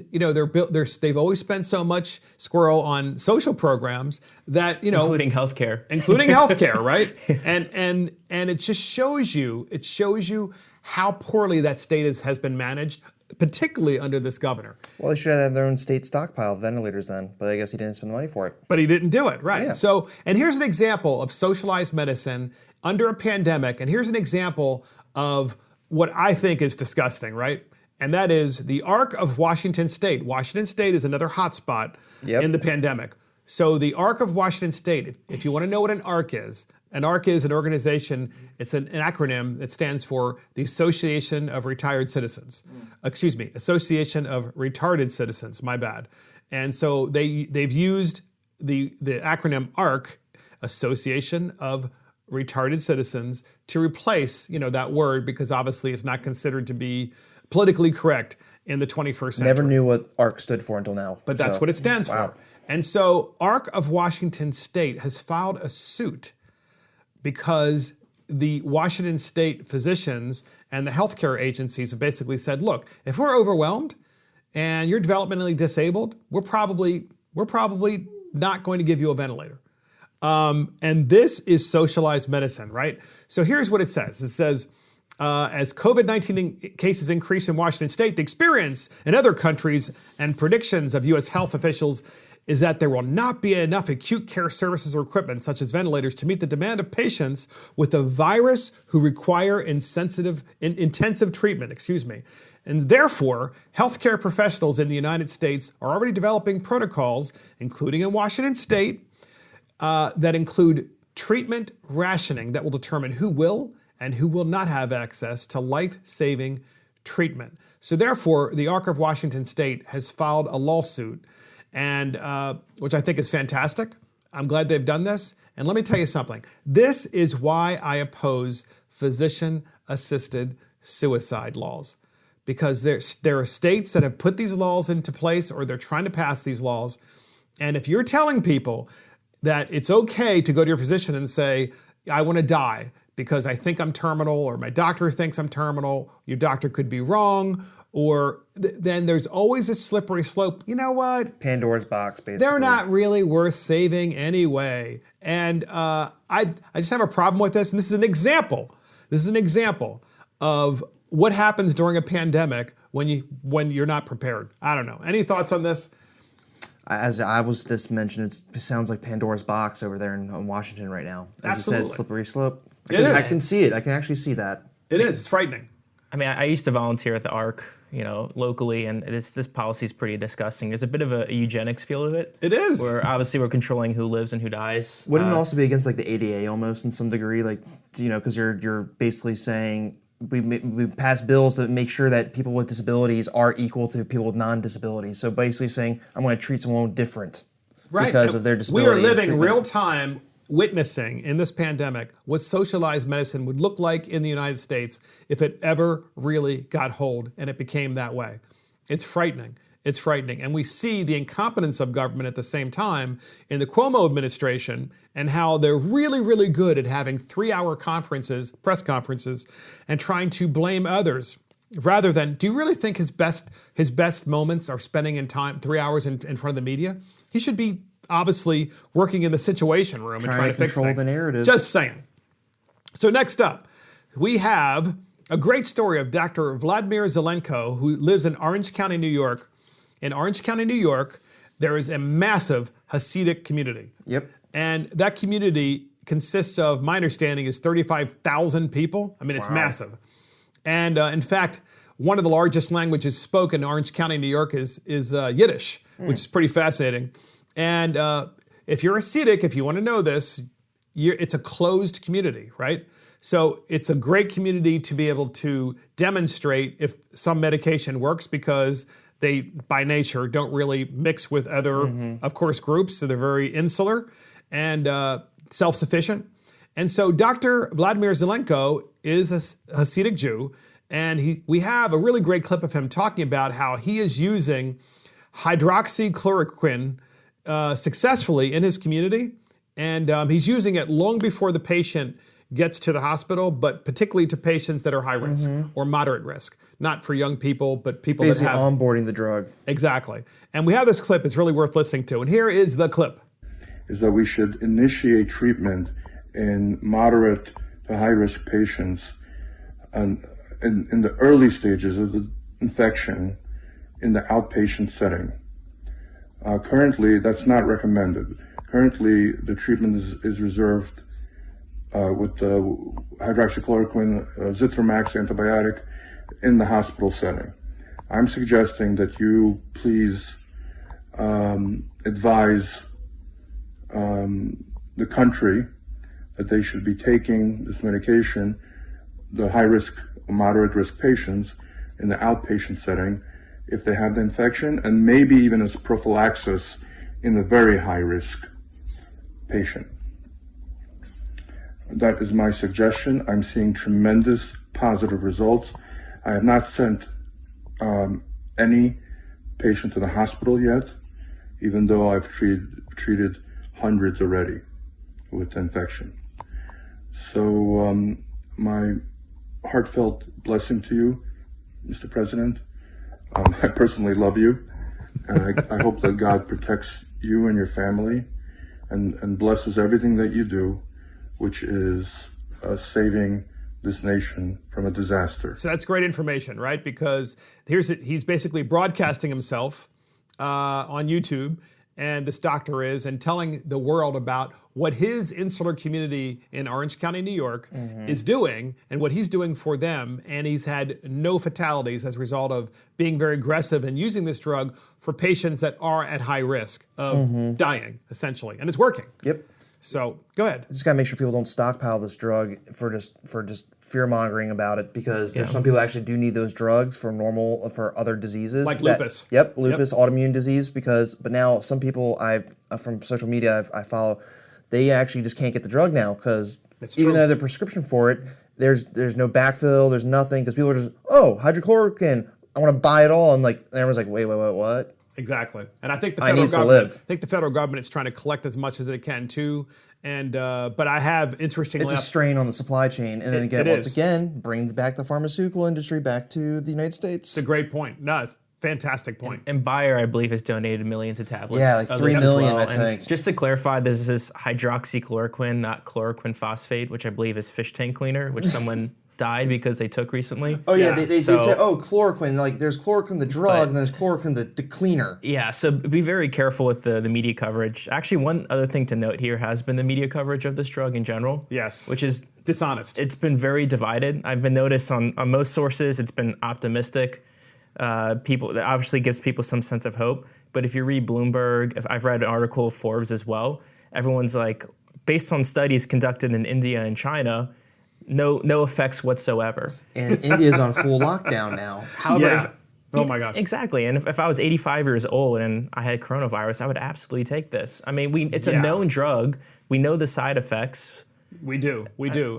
you know they've always spent so much squirrel on social programs that including healthcare, right? and it just shows you how poorly that state has been managed, particularly under this governor. Well, they should have had their own state stockpile of ventilators then, but I guess he didn't spend the money for it. But he didn't do it, right? Yeah. So, and here's an example of socialized medicine under a pandemic, and here's an example of what I think is disgusting, right? And that is the arc of Washington State. Washington State is another hotspot in the pandemic. So the arc of Washington State, if you want to know what an arc is an organization, it's an acronym that stands for the Association of Retired Citizens. Association of Retarded Citizens, my bad. And so they've used the acronym ARC, Association of Retarded Citizens, to replace that word because obviously it's not considered to be politically correct in the 21st century. Never knew what ARC stood for until now. But that's what it stands for. And so ARC of Washington State has filed a suit because the Washington State physicians and the healthcare agencies have basically said, look, if we're overwhelmed and you're developmentally disabled, we're probably not going to give you a ventilator. And this is socialized medicine, right? So here's what it says. It says, as COVID-19 cases increase in Washington State, the experience in other countries and predictions of U.S. health officials is that there will not be enough acute care services or equipment, such as ventilators, to meet the demand of patients with a virus who require intensive treatment, And therefore, healthcare professionals in the United States are already developing protocols, including in Washington State, that include treatment rationing that will determine who will and who will not have access to life-saving treatment. So therefore, the ARC of Washington State has filed a lawsuit, and which I think is fantastic. I'm glad they've done this. And let me tell you something. This is why I oppose physician-assisted suicide laws, because there are states that have put these laws into place, or they're trying to pass these laws. And if you're telling people that it's okay to go to your physician and say, I want to die because I think I'm terminal, or my doctor thinks I'm terminal, your doctor could be wrong, or then there's always a slippery slope. You know what? Pandora's box, basically. They're not really worth saving anyway. And I just have a problem with this. And this is an example. This is an example of what happens during a pandemic when you're not prepared. I don't know. Any thoughts on this? As I was just mentioned, it sounds like Pandora's box over there in Washington right now. As Absolutely. you said, slippery slope. I can see it. I can actually see that. It is. It's frightening. I mean, I used to volunteer at the ARC, locally, and this policy is pretty disgusting. There's a bit of a eugenics feel to it. It is. Where obviously we're controlling who lives and who dies. Wouldn't it also be against like the ADA almost in some degree? Like, because you're basically saying we pass bills that make sure that people with disabilities are equal to people with non-disabilities. So basically saying I'm going to treat someone different because of their disability. We are living real time witnessing in this pandemic what socialized medicine would look like in the United States if it ever really got hold and it became that way. It's frightening. It's frightening. And we see the incompetence of government at the same time in the Cuomo administration, and how they're really, really good at having 3-hour press conferences, and trying to blame others rather than, do you really think his best moments are spending in time 3 hours in front of the media? He should be obviously working in the Situation Room and trying to fix things. The narrative. Just saying. So next up, we have a great story of Dr. Vladimir Zelenko, who lives in Orange County, New York. In Orange County, New York, there is a massive Hasidic community. Yep. And that community consists of, my understanding, is 35,000 people. I mean, it's massive. And in fact, one of the largest languages spoken in Orange County, New York is Yiddish, which is pretty fascinating. And if you're Hasidic, if you want to know this, it's a closed community, right? So it's a great community to be able to demonstrate if some medication works, because they, by nature, don't really mix with other, of course, groups. So they're very insular and self-sufficient. And so Dr. Vladimir Zelenko is a Hasidic Jew, and we have a really great clip of him talking about how he is using hydroxychloroquine successfully in his community. And he's using it long before the patient gets to the hospital, but particularly to patients that are high risk or moderate risk. Not for young people, but people basically that have onboarding the drug. Exactly. And we have this clip. It's really worth listening to. And here is the clip. Is that we should initiate treatment in moderate to high risk patients and in the early stages of the infection in the outpatient setting. Currently, that's not recommended. Currently, the treatment is reserved with hydroxychloroquine, Zithromax antibiotic in the hospital setting. I'm suggesting that you please advise the country that they should be taking this medication, the high risk, moderate risk patients, in the outpatient setting if they have the infection, and maybe even as prophylaxis in the very high risk patient. That is my suggestion. I'm seeing tremendous positive results. I have not sent any patient to the hospital yet, even though I've treated hundreds already with infection. So my heartfelt blessing to you, Mr. President. I personally love you, and I hope that God protects you and your family and blesses everything that you do, which is saving this nation from a disaster. So that's great information, right? Because he's basically broadcasting himself on YouTube, and this doctor is, and telling the world about what his insular community in Orange County, New York is doing, and what he's doing for them. And he's had no fatalities as a result of being very aggressive and using this drug for patients that are at high risk of dying, essentially. And it's working. Yep. So go ahead. Just gotta make sure people don't stockpile this drug for fear mongering about it because there's some people that actually do need those drugs for other diseases. Like lupus. Lupus, autoimmune disease, but now some people from social media I follow, they actually just can't get the drug now because even though the prescription for it, there's no backfill, there's nothing, because people are just, hydrochloroquine, I want to buy it all, and everyone's like, wait, what? Exactly, and I think the federal government is trying to collect as much as it can too. And but I have interestingly, it's a strain on the supply chain, and then again, bring back the pharmaceutical industry back to the United States. It's a great point. No, fantastic point. And Bayer, I believe, has donated millions of tablets. Yeah, like 3 million, I think. And just to clarify, this is hydroxychloroquine, not chloroquine phosphate, which I believe is fish tank cleaner, which someone died because they took recently. Oh yeah, they say, chloroquine, like there's chloroquine the drug, and there's chloroquine the cleaner. Yeah, so be very careful with the media coverage. Actually, one other thing to note here has been the media coverage of this drug in general. Yes. Which is dishonest. It's been very divided. I've been noticed on most sources, it's been optimistic. That obviously gives people some sense of hope. But if you read Bloomberg, I've read an article of Forbes as well, everyone's like, based on studies conducted in India and China, no effects whatsoever. And India's on full lockdown now. However, oh my gosh. Exactly. And if I was 85 years old and I had coronavirus, I would absolutely take this. I mean, it's a known drug. We know the side effects. We do.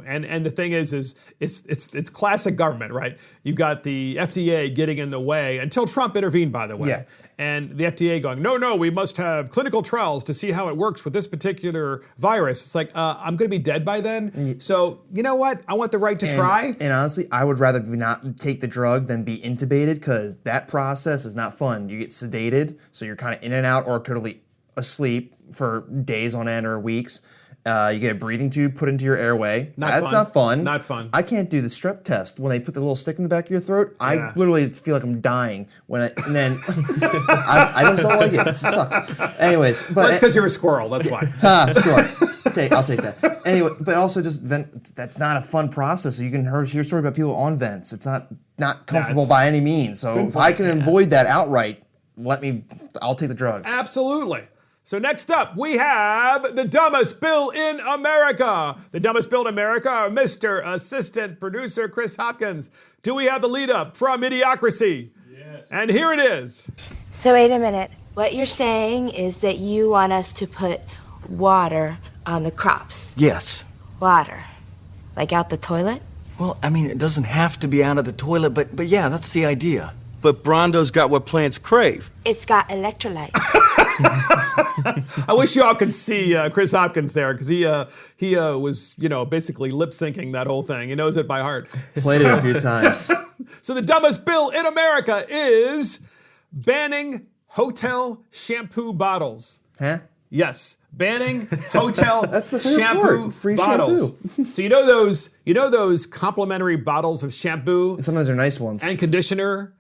And the thing is it's classic government, right? You got the FDA getting in the way until Trump intervened, by the way. Yeah. And the FDA going, no, we must have clinical trials to see how it works with this particular virus. It's like, I'm going to be dead by then. So you know what? I want the right to try. And honestly, I would rather not take the drug than be intubated, because that process is not fun. You get sedated, so you're kind of in and out or totally asleep for days on end or weeks. You get a breathing tube put into your airway. That's not fun. Not fun. I can't do the strep test when they put the little stick in the back of your throat. Yeah. I literally feel like I'm dying and then I just don't like it. It sucks. Anyways, but that's because you're a squirrel. That's why. Sure. I'll take that. Anyway, but also just that's not a fun process. You can hear stories about people on vents. It's not comfortable by any means. So if I can avoid that outright, I'll take the drugs. Absolutely. So next up, we have the dumbest bill in America. The dumbest bill in America, Mr. Assistant Producer Chris Hopkins. Do we have the lead up from Idiocracy? Yes. And here it is. So wait a minute. What you're saying is that you want us to put water on the crops? Yes. Water? Like out the toilet? Well, I mean, it doesn't have to be out of the toilet, but yeah, that's the idea. But Brondo's got what plants crave. It's got electrolytes. I wish y'all could see Chris Hopkins there, because he was basically lip syncing that whole thing. He knows it by heart. Played it a few times. So the dumbest bill in America is banning hotel shampoo bottles. Huh? Yes, banning hotel That's the shampoo free bottles. Shampoo. So you know those complimentary bottles of shampoo, and sometimes they're nice ones, and conditioner,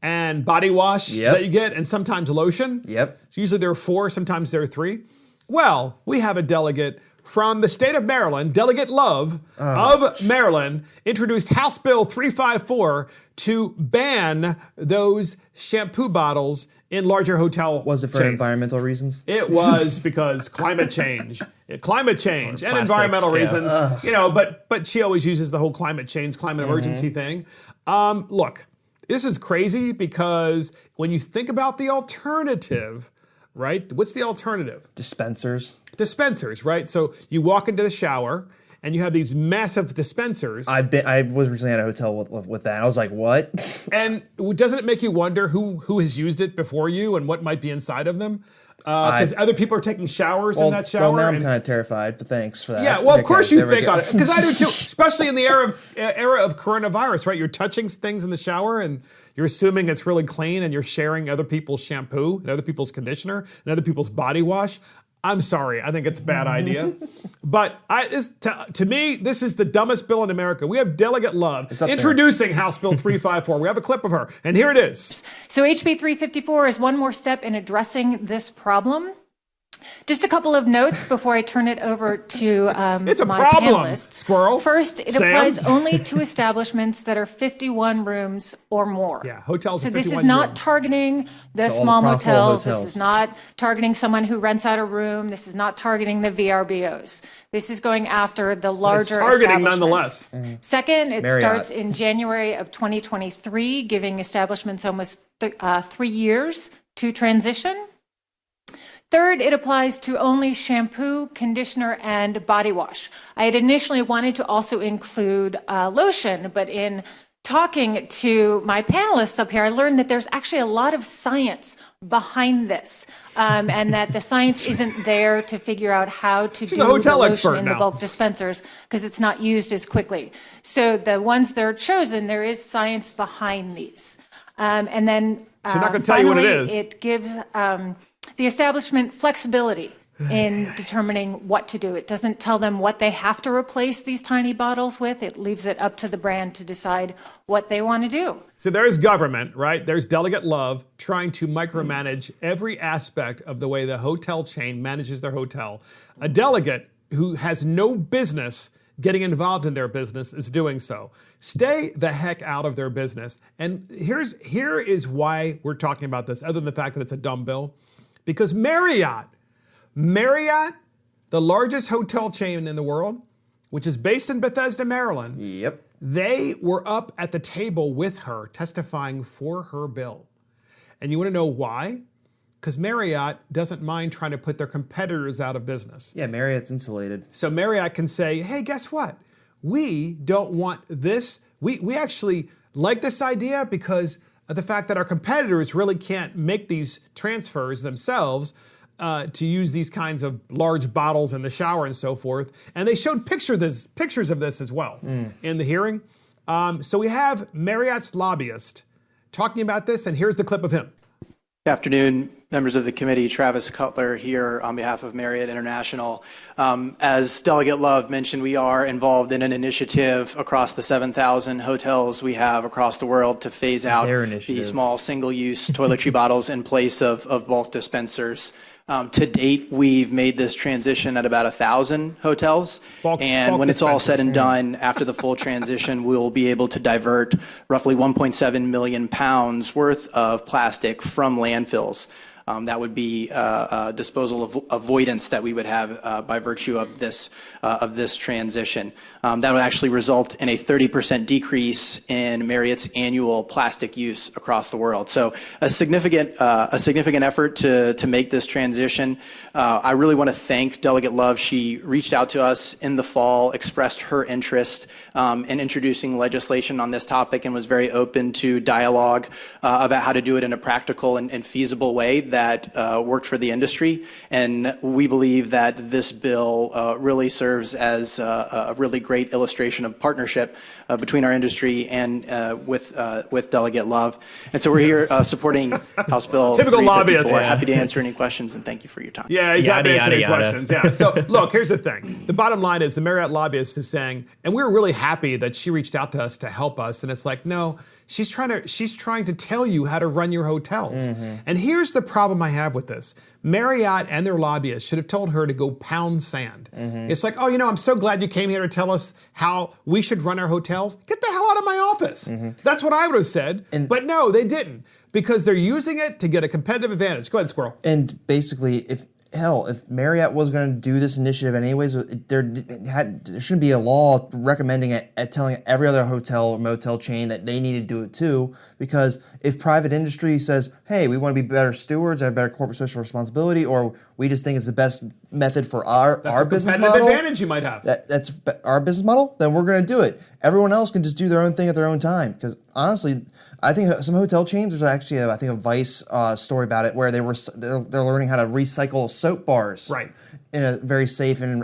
and body wash that you get, and sometimes lotion. Yep. So usually there are 4, sometimes there are 3. Well, we have a delegate from the state of Maryland, Delegate Love of Maryland, introduced House Bill 354 to ban those shampoo bottles in larger hotel Was it for chains. environmental reasons? It was because climate change. And environmental reasons. But she always uses the whole climate emergency thing. Look, this is crazy, because when you think about the alternative, right? What's the alternative? Dispensers, right? So you walk into the shower and you have these massive dispensers. I was recently at a hotel with that. I was like, what? And doesn't it make you wonder who has used it before you and what might be inside of them? Because other people are taking showers in that shower. Well, now I'm kind of terrified, but thanks for that. Yeah, well, of course you think on it, because I do too, especially in the era of coronavirus, right? You're touching things in the shower and you're assuming it's really clean, and you're sharing other people's shampoo and other people's conditioner and other people's body wash. I'm sorry, I think it's a bad idea. But to me, this is the dumbest bill in America. We have Delegate Love introducing House Bill 354. We have a clip of her, and here it is. So HB 354 is one more step in addressing this problem. Just a couple of notes before I turn it over to it's a my problem, panelists. Squirrel. First, it Sam? applies only to establishments that are 51 rooms or more. Yeah, hotels So are 51 this is not rooms. targeting the So all small the profitable motels. This hotels. is not targeting someone who rents out a room. This is not targeting the VRBOs. This is going after the larger targeting establishments. nonetheless. Second, it Marriott. starts in January of 2023, giving establishments almost 3 years to transition. Third, it applies to only shampoo, conditioner, and body wash. I had initially wanted to also include lotion, but in talking to my panelists up here, I learned that there's actually a lot of science behind this, and that the science isn't there to figure out how to do a hotel the expert lotion in the now. bulk dispensers because it's not used as quickly. So the ones that are chosen, there is science behind these. And then She's not gonna tell you what it finally, is. it gives the establishment flexibility in determining what to do. It doesn't tell them what they have to replace these tiny bottles with. It leaves it up to the brand to decide what they want to do. So there's government, right? There's Delegate Love trying to micromanage every aspect of the way the hotel chain manages their hotel. A delegate who has no business getting involved in their business is doing so. Stay the heck out of their business. And here is why we're talking about this, other than the fact that it's a dumb bill. Because Marriott, the largest hotel chain in the world, which is based in Bethesda, Maryland, Yep. they were up at the table with her testifying for her bill. And you want to know why? Because Marriott doesn't mind trying to put their competitors out of business. Yeah, Marriott's insulated. So Marriott can say, hey, guess what? We don't want this. We actually like this idea because of the fact that our competitors really can't make these transfers themselves to use these kinds of large bottles in the shower and so forth. And they showed pictures of this as well in the hearing. So we have Marriott's lobbyist talking about this, and here's the clip of him. Good afternoon, members of the committee. Travis Cutler here on behalf of Marriott International. As Delegate Love mentioned, we are involved in an initiative across the 7,000 hotels we have across the world to phase out the small single-use toiletry bottles in place of bulk dispensers. To date, we've made this transition at about 1,000 hotels. Bulk when it's all said and done, after the full transition, we'll be able to divert roughly 1.7 million pounds worth of plastic from landfills. That would be disposal avoidance that we would have by virtue of this transition. That would actually result in a 30% decrease in Marriott's annual plastic use across the world. So a significant effort to make this transition. I really want to thank Delegate Love. She reached out to us in the fall, expressed her interest in introducing legislation on this topic, and was very open to dialogue about how to do it in a practical and feasible way that worked for the industry. And we believe that this bill really serves as a really great illustration of partnership between our industry and with Delegate Love. And so we're here supporting House Bill 354. Typical lobbyist. Happy to answer any questions, and thank you for your time. Yeah, he's happy to answer any questions. Yeah. So look, here's the thing. The bottom line is the Marriott lobbyist is saying, and we're really happy that she reached out to us to help us. And it's like, no, she's trying to tell you how to run your hotels. And here's the problem I have with this. Marriott and their lobbyists should have told her to go pound sand. It's like, oh, I'm so glad you came here to tell us how we should run our hotels. Get the hell out of my office. That's what I would have said. But no, they didn't, because they're using it to get a competitive advantage. Go ahead, Squirrel. And basically, if Marriott was going to do this initiative anyways, there shouldn't be a law recommending it, telling every other hotel or motel chain that they need to do it too. Because if private industry says, hey, we want to be better stewards, have better corporate social responsibility, or we just think it's the best method for our business model. That's a competitive advantage you might have. That's our business model, then we're going to do it. Everyone else can just do their own thing at their own time. Because honestly, I think some hotel chains, there's actually a Vice story about it where they're learning how to recycle soap bars in a very safe and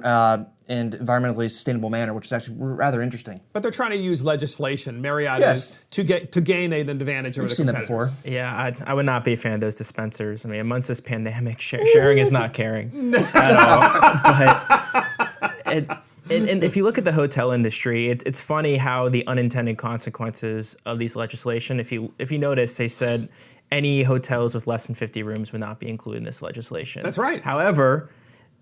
environmentally sustainable manner, which is actually rather interesting. But they're trying to use legislation, Marriott is, to gain an advantage over the competitors. Seen that before. Yeah, I would not be a fan of those dispensers. I mean, amongst this pandemic, sharing is not caring at all. But and if you look at the hotel industry, it's funny how the unintended consequences of these legislation. If you notice, they said any hotels with less than 50 rooms would not be included in this legislation. That's right. However,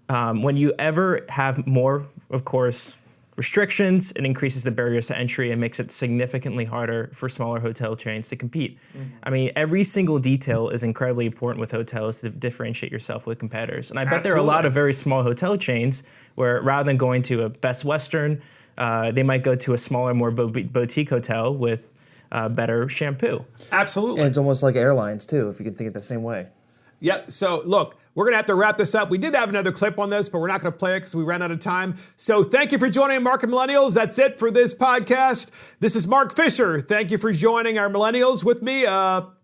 when you ever have more, of course, restrictions, it increases the barriers to entry and makes it significantly harder for smaller hotel chains to compete. I mean, every single detail is incredibly important with hotels to differentiate yourself with competitors. And I bet there are a lot of very small hotel chains where rather than going to a Best Western, they might go to a smaller, more boutique hotel with better shampoo. Absolutely. And it's almost like airlines, too, if you can think it the same way. Yep. So, look, we're going to have to wrap this up. We did have another clip on this, but we're not going to play it because we ran out of time. So thank you for joining Mark and Millennials. That's it for this podcast. This is Mark Fisher. Thank you for joining our Millennials with me.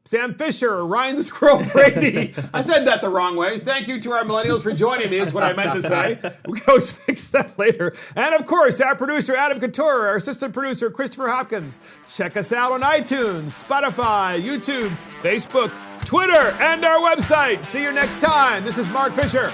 Sam Fisher, Ryan the Squirrel Brady. I said that the wrong way. Thank you to our Millennials for joining me is what I meant to say. We can always fix that later. And of course, our producer, Adam Couture, our assistant producer, Christopher Hopkins. Check us out on iTunes, Spotify, YouTube, Facebook, Twitter, and our website. See you next time. This is Mark Fisher.